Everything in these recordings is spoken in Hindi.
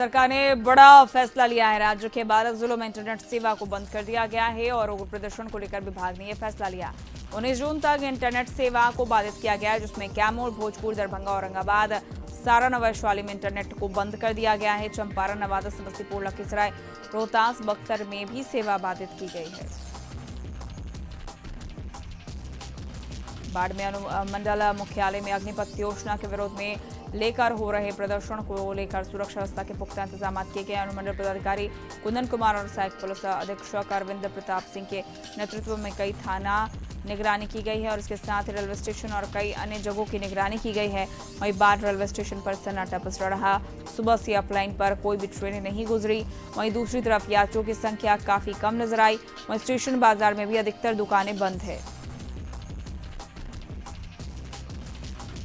सरकार ने बड़ा फैसला लिया है। राज्य के 12 जिलों में इंटरनेट सेवा को बंद कर दिया गया है और उग्र प्रदर्शन को लेकर विभाग ने यह फैसला लिया। 19 जून तक इंटरनेट सेवा को बाधित किया गया है, जिसमें कैमूर, भोजपुर, दरभंगा, औरंगाबाद, सारण, वैशाली में इंटरनेट को बंद कर दिया गया है। चंपारण, नवादा, समस्तीपुर, लखीसराय, रोहतास, बक्सर में भी सेवा बाधित की गई है। बाड़मेर मंडल मुख्यालय में अग्निपथ योजना के विरोध में लेकर हो रहे प्रदर्शन को लेकर सुरक्षा व्यवस्था के पुख्ता इंतजाम किए गए। अनुमंडल पदाधिकारी कुंदन कुमार और सहायक पुलिस अधीक्षक अरविंद प्रताप सिंह के नेतृत्व में कई थाना निगरानी की गई है और इसके साथ ही रेलवे स्टेशन और कई अन्य जगहों की निगरानी की गई है। वहीं बाढ़ रेलवे स्टेशन पर सन्नाटा पसरा रहा। सुबह से अपलाइन पर कोई भी ट्रेनें नहीं गुजरी। वहीं दूसरी तरफ यात्रियों की संख्या काफी कम नजर आई। वहीं स्टेशन बाजार में भी अधिकतर दुकानें बंद है।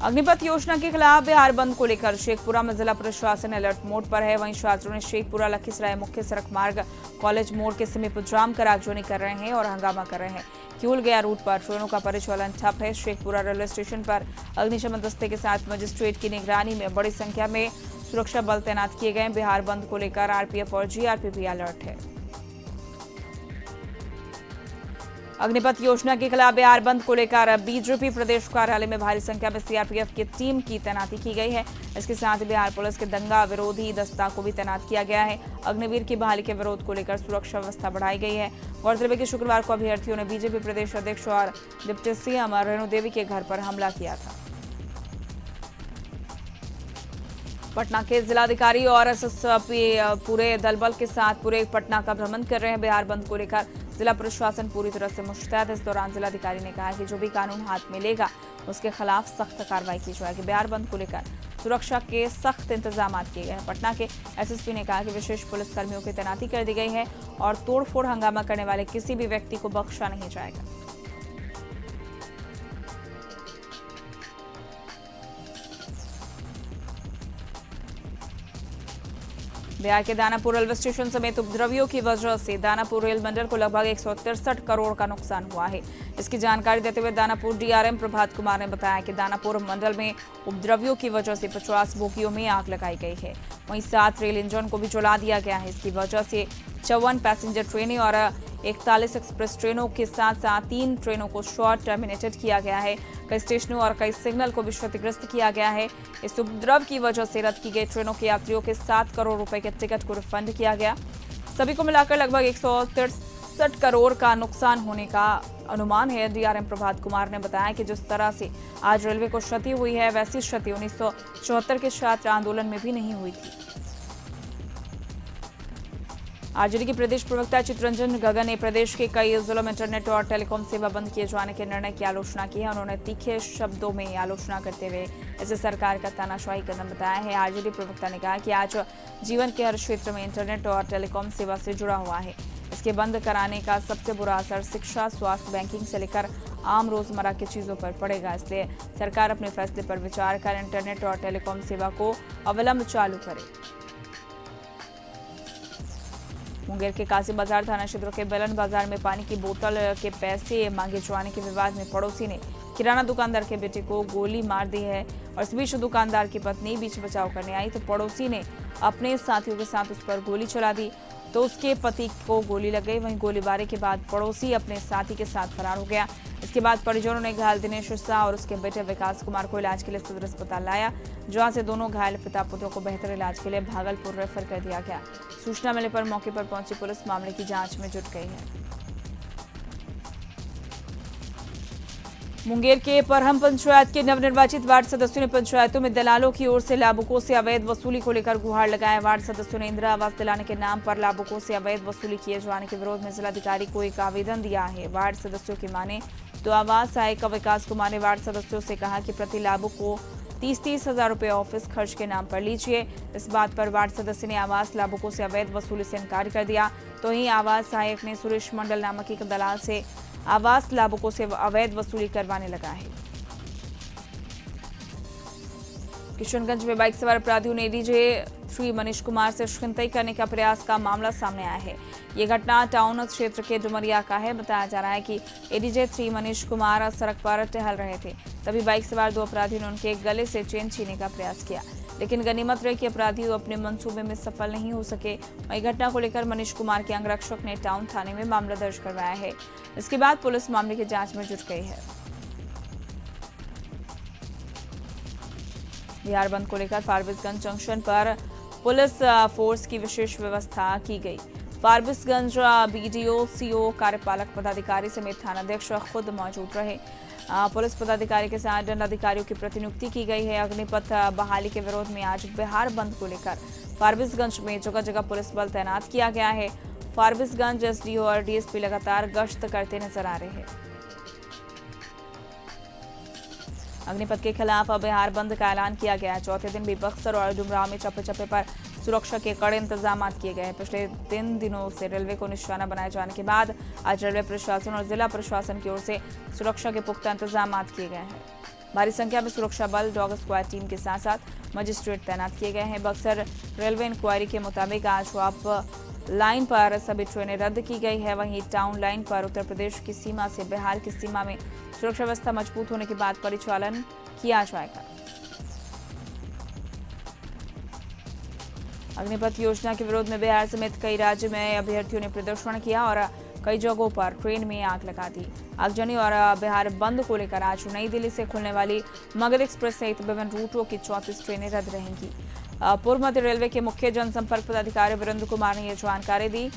अग्निपथ योजना के खिलाफ बिहार बंद को लेकर शेखपुरा में जिला प्रशासन अलर्ट मोड पर है। वहीं छात्रों ने शेखपुरा लखीसराय मुख्य सड़क मार्ग कॉलेज मोड़ के समीप जाम कर आगजनी कर रहे हैं और हंगामा कर रहे हैं। किउल गया रूट पर ट्रेनों का परिचालन ठप है। शेखपुरा रेलवे स्टेशन पर अग्निशमन दस्ते के साथ मजिस्ट्रेट की निगरानी में बड़ी संख्या में सुरक्षा बल तैनात किए गए। बिहार बंद को लेकर आरपीएफ और जीआरपी भी अलर्ट है। अग्निपथ योजना के खिलाफ बिहार बंद को लेकर बीजेपी प्रदेश कार्यालय में भारी संख्या में सीआरपीएफ की टीम की तैनाती की गई है। इसके साथ ही बिहार पुलिस के दंगा विरोधी दस्ता को भी तैनात किया गया है। अग्निवीर की बहाली के विरोध को लेकर सुरक्षा व्यवस्था बढ़ाई गई है। गौरतलब है कि शुक्रवार को अभ्यर्थियों ने बीजेपी प्रदेश अध्यक्ष और डिप्टी सीएम रेणु देवी के घर पर हमला किया था। पटना के जिलाधिकारी और एसएसपी पूरे दलबल के साथ पूरे पटना का भ्रमण कर रहे हैं। बिहार बंद को लेकर जिला प्रशासन पूरी तरह से मुस्तैद है। इस दौरान जिलाधिकारी ने कहा कि जो भी कानून हाथ में लेगा उसके खिलाफ सख्त कार्रवाई की जाएगी। बिहार बंद को लेकर सुरक्षा के सख्त इंतजाम किए गए हैं। पटना के एसएसपी ने कहा कि विशेष पुलिस कर्मियों की तैनाती कर दी गई है और तोड़फोड़ हंगामा करने वाले किसी भी व्यक्ति को बख्शा नहीं जाएगा। बिहार के दानापुर रेलवे स्टेशन समेत उपद्रवियों की वजह से दानापुर रेल मंडल को लगभग 163 करोड़ का नुकसान हुआ है। इसकी जानकारी देते हुए दानापुर डीआरएम प्रभात कुमार ने बताया कि दानापुर मंडल में उपद्रवियों की वजह से 50 बोगियों में आग लगाई गई है। वहीं 7 रेल इंजन को भी जला दिया गया है। इसकी वजह से 54 पैसेंजर ट्रेनें और 41 एक्सप्रेस ट्रेनों के साथ साथ 3 ट्रेनों को शॉर्ट टर्मिनेटेड किया गया है। कई स्टेशनों और कई सिग्नल को भी क्षतिग्रस्त किया गया है। इस उपद्रव की वजह से रद्द की गई ट्रेनों के यात्रियों के 7 करोड़ रुपए के टिकट को रिफंड किया गया। सभी को मिलाकर लगभग 163 करोड़ का नुकसान होने का अनुमान है। डीआरएम प्रभात कुमार ने बताया कि जिस तरह से आज रेलवे को क्षति हुई है, वैसी क्षति 1974 के छात्र आंदोलन में भी नहीं हुई थी। आरजेडी के प्रदेश प्रवक्ता चितरंजन गगन ने प्रदेश के कई जिलों में इंटरनेट और टेलीकॉम सेवा बंद किए जाने के निर्णय की आलोचना की है। उन्होंने तीखे शब्दों में आलोचना करते हुए इसे सरकार का तानाशाही कदम बताया है। आरजेडी प्रवक्ता ने कहा कि आज जीवन के हर क्षेत्र में इंटरनेट और टेलीकॉम सेवा से जुड़ा हुआ है। इसके बंद कराने का सबसे बुरा असर शिक्षा, स्वास्थ्य, बैंकिंग से लेकर आम रोजमर्रा की चीजों पर पड़ेगा। इसलिए सरकार अपने फैसले पर विचार कर इंटरनेट और टेलीकॉम सेवा को अविलंब चालू करे। मुंगेर के कासिम बाजार थाना क्षेत्र के बेलन बाजार में पानी की बोतल के पैसे मांगे जाने के विवाद में पड़ोसी ने किराना दुकानदार के बेटे को गोली मार दी है और इस बीच दुकानदार की पत्नी बीच बचाव करने आई तो पड़ोसी ने अपने साथियों के साथ उस पर गोली चला दी तो उसके पति को गोली लग गई। वहीं गोलीबारी के बाद पड़ोसी अपने साथी के साथ फरार हो गया। इसके बाद परिजनों ने घायल दिनेश शाह और उसके बेटे विकास कुमार को इलाज के लिए सदर अस्पताल लाया, जहां से दोनों घायल पिता पुत्रों को बेहतर इलाज के लिए भागलपुर रेफर कर दिया गया। सूचना मिलने पर मौके पर पहुंची पुलिस मामले की जांच में जुट गई है। मुंगेर के परहम पंचायत के नवनिर्वाचित वार्ड सदस्यों ने पंचायतों में दलालों की ओर से लाभुकों से अवैध वसूली को लेकर गुहार लगाया। वार्ड सदस्यों ने इंदिरा आवास दिलाने के नाम पर लाभुकों से अवैध वसूली किए जाने के विरोध में जिलाधिकारी को एक आवेदन दिया है। वार्ड सदस्यों की माने तो आवास सहायक विकास कुमार ने वार्ड सदस्यों से कहा कि प्रति लाभुक को 30-30 हजार रुपए ऑफिस खर्च के नाम पर लीजिए। इस बात पर वार्ड सदस्य ने आवास लाभुकों से अवैध वसूली से इनकार कर दिया। तो ही आवास सहायक ने सुरेश मंडल नामक एक दलाल से आवास लाभुकों से अवैध वसूली करवाने लगा है। किशनगंज में बाइक सवार अपराधियों ने एडीजे 3 मनीष कुमार से छिनतई करने का प्रयास का मामला सामने आया है। ये घटना टाउन क्षेत्र के डुमरिया का है। बताया जा रहा है कि एडीजे 3 मनीष कुमार सड़क पर टहल रहे थे, तभी बाइक सवार 2 अपराधियों ने उनके गले से चेन छीनने का प्रयास किया। लेकिन गनीमत रहे कि अपराधी अपने मंसूबे में सफल नहीं हो सके। वहीं घटना को लेकर मनीष कुमार के अंगरक्षक ने टाउन थाने में मामला दर्ज करवाया है। इसके बाद पुलिस मामले की जांच में जुट गई है। बिहार बंद को लेकर फारबिसगंज जंक्शन पर पुलिस फोर्स की विशेष व्यवस्था की गई। फारबिसगंज बीडीओ, सीओ, कार्यपालक पदाधिकारी समेत थानाध्यक्ष खुद मौजूद रहे। पुलिस पदाधिकारी के साथ दंडाधिकारियों की प्रतिनियुक्ति की गई है। अग्निपथ बहाली के विरोध में आज बिहार बंद को लेकर फारबिसगंज में जगह जगह पुलिस बल तैनात किया गया है। फारबिसगंज एसडीओ और डीएसपी लगातार गश्त करते नजर आ रहे हैं। अग्निपथ के खिलाफ बिहार बंद का ऐलान किया गया है। चौथे दिन भी बक्सर और डुमरांव में चप्पे चप्पे पर सुरक्षा के कड़े इंतजाम किए गए हैं। पिछले 3 दिनों से रेलवे को निशाना बनाए जाने के बाद आज रेलवे प्रशासन और जिला प्रशासन की ओर से सुरक्षा के पुख्ता इंतजाम किए गए हैं। भारी संख्या में सुरक्षा बल, डॉग स्क्वाड टीम के साथ साथ मजिस्ट्रेट तैनात किए गए हैं। बक्सर रेलवे इंक्वायरी के मुताबिक आज अप लाइन पर सभी ट्रेनें रद्द की गई है। वहीं टाउन लाइन पर उत्तर प्रदेश की सीमा से बिहार की सीमा में सुरक्षा व्यवस्था मजबूत होने के बाद परिचालन किया जाएगा। अग्निपथ योजना के विरोध में बिहार समेत कई राज्य में अभ्यर्थियों ने प्रदर्शन किया और कई जगहों पर ट्रेन में आग लगा दी। आगजनी और बिहार बंद को लेकर आज नई दिल्ली से खुलने वाली मगध एक्सप्रेस सहित विभिन्न रूटों की 34 ट्रेनें रद्द रहेंगी। पूर्व मध्य रेलवे के मुख्य जनसंपर्क पदाधिकारी वीरेंद्र कुमार ने यह जानकारी दी।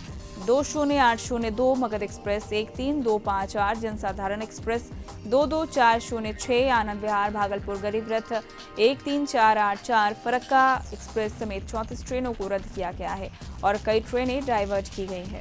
20802 मगध एक्सप्रेस, 13258 जनसाधारण एक्सप्रेस, 22406 आनंद विहार भागलपुर गरीब रथ, 13484 फरक्का एक्सप्रेस समेत 34 ट्रेनों को रद्द किया गया है और कई ट्रेनें डाइवर्ट की गई है।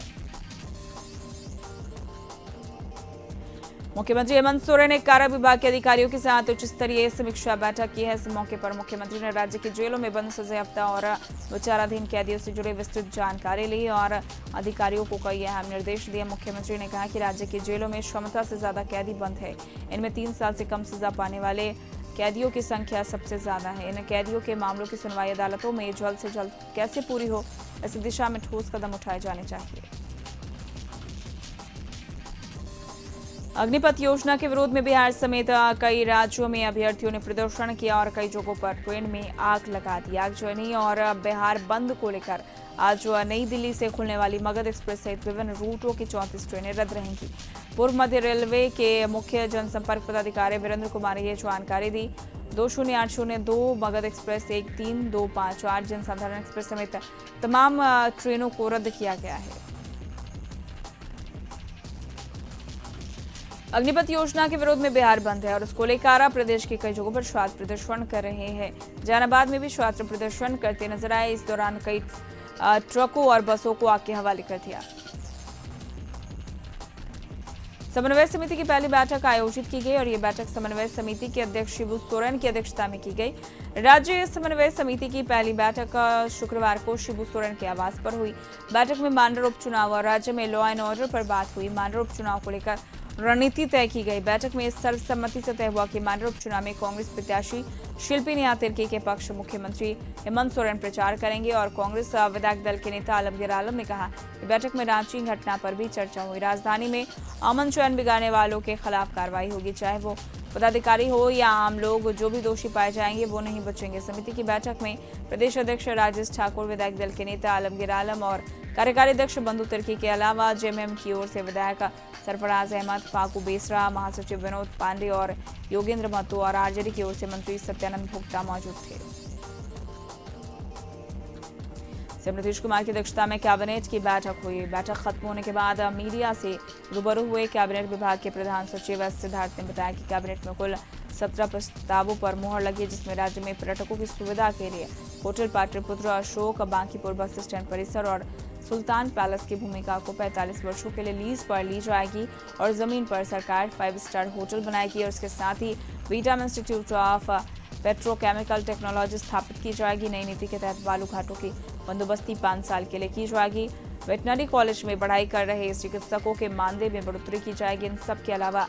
मुख्यमंत्री हेमंत सोरेन ने कारा विभाग के अधिकारियों के साथ उच्च स्तरीय समीक्षा बैठक की है। इस मौके पर मुख्यमंत्री ने राज्य की जेलों में बंद सजायाफ्ता और विचाराधीन कैदियों से जुड़े विस्तृत जानकारी ली और अधिकारियों को कई अहम निर्देश दिए। मुख्यमंत्री ने कहा कि राज्य की जेलों में क्षमता से ज्यादा कैदी बंद है। इनमें 3 साल से कम सजा पाने वाले कैदियों की संख्या सबसे ज्यादा है। इन कैदियों के मामलों की सुनवाई अदालतों में जल्द से जल्द कैसे पूरी हो, इस दिशा में ठोस कदम उठाए जाने चाहिए। अग्निपथ योजना के विरोध में बिहार समेत कई राज्यों में अभ्यर्थियों ने प्रदर्शन किया और कई जगहों पर ट्रेन में आग लगा दी। आगजनी और बिहार बंद को लेकर आज नई दिल्ली से खुलने वाली मगध एक्सप्रेस सहित विभिन्न रूटों की 34 ट्रेनें रद्द रहेंगी। पूर्व मध्य रेलवे के मुख्य जनसंपर्क पदाधिकारी वीरेंद्र कुमार ने यह जानकारी दी। 20802 मगध एक्सप्रेस, 13258 जनसाधारण एक्सप्रेस समेत तमाम ट्रेनों को रद्द किया गया है। अग्निपथ योजना के विरोध में बिहार बंद है और उसको लेकर प्रदेश की कई जगहों पर छात्र प्रदर्शन कर रहे हैं। जहानाबाद में भी छात्र प्रदर्शन करते नजर आए। इस दौरान कई ट्रकों और बसों को आग के हवाले कर दिया। समन्वय समिति की पहली बैठक आयोजित की गई और ये बैठक समन्वय समिति के अध्यक्ष शिबू सोरेन की अध्यक्षता में की गई। राज्य समन्वय समिति की पहली बैठक शुक्रवार को शिबू सोरेन के आवास पर हुई। बैठक में मांडर उपचुनाव और राज्य में लॉ एंड ऑर्डर पर बात हुई। मांडर उपचुनाव को लेकर रणनीति तय की गई। बैठक में सर्वसम्मति से तय हुआ कि मांडर उपचुनाव में कांग्रेस प्रत्याशी शिल्पी नेहा तिर्की के पक्ष मुख्यमंत्री हेमंत सोरेन प्रचार करेंगे और कांग्रेस विधायक दल के नेता आलमगीर आलम ने कहा कि बैठक में रांची घटना पर भी चर्चा हुई। राजधानी में अमन चैन बिगाड़ने वालों के खिलाफ कार्रवाई होगी, चाहे वो पदाधिकारी हो या आम लोग। जो भी दोषी पाए जाएंगे वो नहीं बचेंगे। समिति की बैठक में प्रदेश अध्यक्ष राजेश ठाकुर, विधायक दल के नेता आलमगीर आलम और कार्यकारी अध्यक्ष बंधु तिर्की के अलावा जेएमएम की ओर से विधायक सरफराज अहमद, फाकू बेसरा, महासचिव विनोद पांडे और योगेंद्र महतो और आरजेडी की ओर से मंत्री सत्यानंद भोक्ता मौजूद थे। सीएम नीतीश कुमार की अध्यक्षता में कैबिनेट की बैठक हुई। बैठक खत्म होने के बाद मीडिया से रूबरू हुए कैबिनेट विभाग के प्रधान सचिव एस सिद्धार्थ ने बताया कि कैबिनेट में कुल 17 प्रस्तावों पर मुहर लगी, जिसमें राज्य में पर्यटकों की सुविधा के लिए hotel Pataliputra, Ashok, Bankipur bus stand परिसर और सुल्तान पैलेस की भूमिका को 45 वर्षों के लिए लीज पर ली जाएगी और जमीन पर सरकार 5 स्टार होटल बनाएगी और इसके साथ ही बीटा इंस्टीट्यूट ऑफ पेट्रोकेमिकल टेक्नोलॉजी स्थापित की जाएगी। नई नीति के तहत बालू घाटों की बंदोबस्ती 5 साल के लिए की जाएगी। वेटनरी कॉलेज में पढ़ाई कर रहे चिकित्सकों के मानदेय में बढ़ोतरी की जाएगी। इन सब के अलावा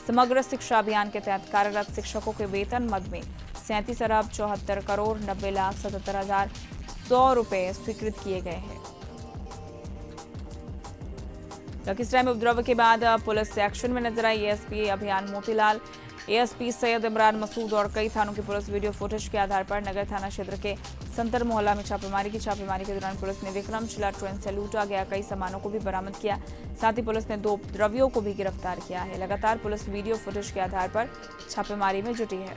समग्र शिक्षा अभियान के तहत कार्यरत शिक्षकों के वेतन मद में 37 अरब 74 करोड़ 90,77,100 रुपए स्वीकृत किए गए हैं। लखीसराय में उपद्रव के बाद पुलिस एक्शन में नजर आई। एसपी अभियान मोतीलाल एएसपी सैयद इमरान मसूद और कई थानों की पुलिस वीडियो फुटेज के आधार पर नगर थाना क्षेत्र के संतर मोहल्ला में छापेमारी की। छापेमारी के दौरान पुलिस ने विक्रमशिला ट्रेन से लूटा गया कई सामानों को भी बरामद किया। साथ ही पुलिस ने 2 उपद्रवियों को भी गिरफ्तार किया है। लगातार पुलिस वीडियो फुटेज के आधार पर छापेमारी में जुटी है।